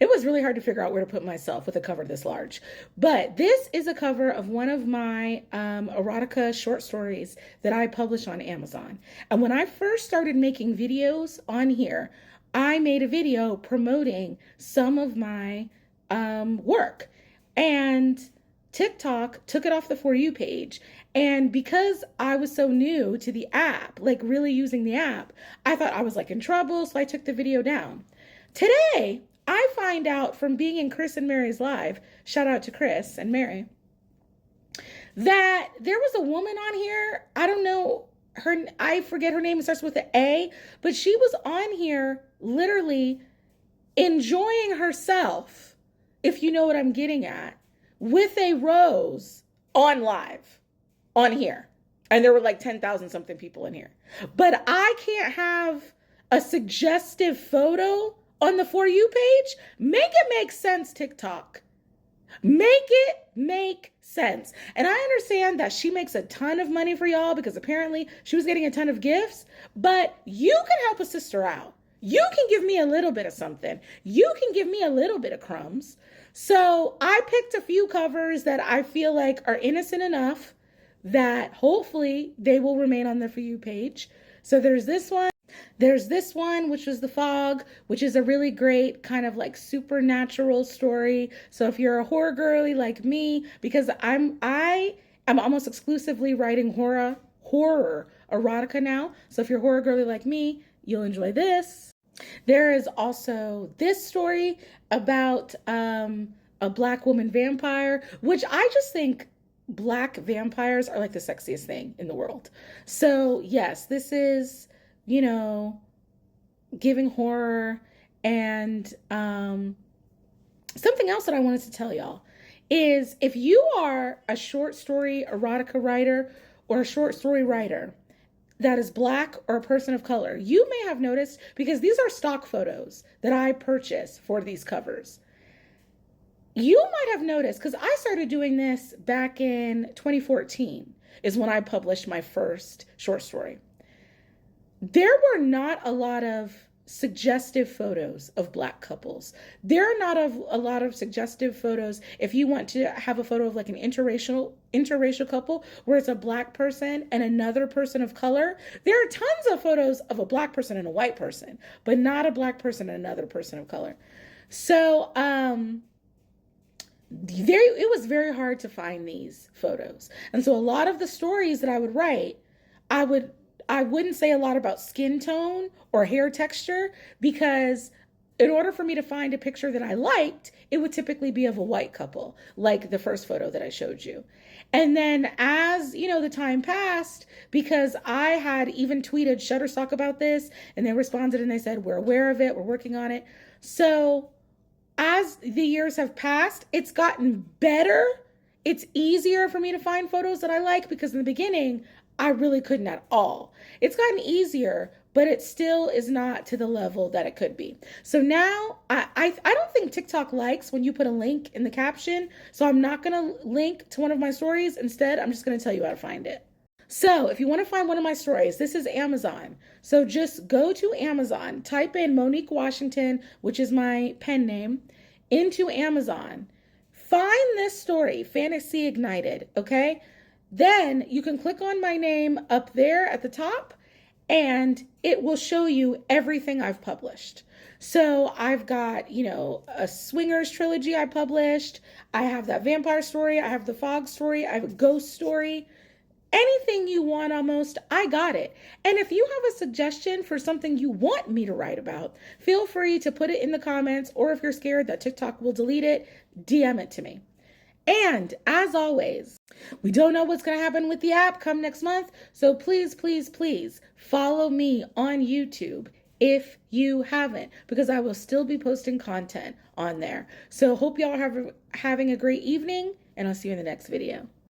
It was really hard to figure out where to put myself with a cover this large. But this is a cover of one of my erotica short stories that I published on Amazon. And when I first started making videos on here, I made a video promoting some of my work. And TikTok took it off the For You page. And because I was so new to the app, like really using the app, I thought I was like in trouble. So I took the video down. Today, I find out from being in Chris and Mary's live, shout out to Chris and Mary, that there was a woman on here. I don't know her, I forget her name. It starts with an A, but she was on here literally enjoying herself, if you know what I'm getting at, with a rose on live on here. And there were like 10,000 something people in here. But I can't have a suggestive photo on the For You page. Make it make sense, TikTok. Make it make sense. And I understand that she makes a ton of money for y'all because apparently she was getting a ton of gifts, but you can help a sister out. You can give me a little bit of something. You can give me a little bit of crumbs. So I picked a few covers that I feel like are innocent enough that hopefully they will remain on the For You page. So there's this one. There's this one, which was The Fog, which is a really great kind of like supernatural story. So if you're a horror girly like me, because I am almost exclusively writing horror erotica now. So if you're a horror girly like me, you'll enjoy this. There is also this story about a Black woman vampire, which I just think Black vampires are like the sexiest thing in the world. So yes, this is, you know, giving horror. And something else that I wanted to tell y'all is if you are a short story erotica writer or a short story writer that is Black or a person of color, you may have noticed, because these are stock photos that I purchased for these covers. You might have noticed, because I started doing this back in 2014 is when I published my first short story. There were not a lot of suggestive photos of Black couples. There are not a lot of suggestive photos if you want to have a photo of like an interracial couple where it's a Black person and another person of color. There are tons of photos of a Black person and a white person, but not a Black person and another person of color. So it was very hard to find these photos. And so a lot of the stories that I would write, I wouldn't say a lot about skin tone or hair texture, because in order for me to find a picture that I liked, it would typically be of a white couple, like the first photo that I showed you. And then as, you know, the time passed, because I had even tweeted Shutterstock about this, and they responded and they said, we're aware of it, we're working on it. So as the years have passed, it's gotten better. It's easier for me to find photos that I like, because in the beginning, I really couldn't at all. It's gotten easier, but it still is not to the level that it could be. So now I don't think TikTok likes when you put a link in the caption. So I'm not going to link to one of my stories. Instead, I'm just going to tell you how to find it. So if you want to find one of my stories, this is Amazon. So just go to Amazon, type in Monique Washington, which is my pen name, into Amazon. Find this story, Fantasy Ignited, okay? Then you can click on my name up there at the top, and it will show you everything I've published. So I've got, you know, a Swingers trilogy I published. I have that vampire story. I have the Fog story. I have a ghost story. Anything you want almost, I got it. And if you have a suggestion for something you want me to write about, feel free to put it in the comments, or if you're scared that TikTok will delete it, DM it to me. And as always, we don't know what's going to happen with the app come next month. So please, please, please follow me on YouTube if you haven't, because I will still be posting content on there. So hope y'all are having a great evening, and I'll see you in the next video.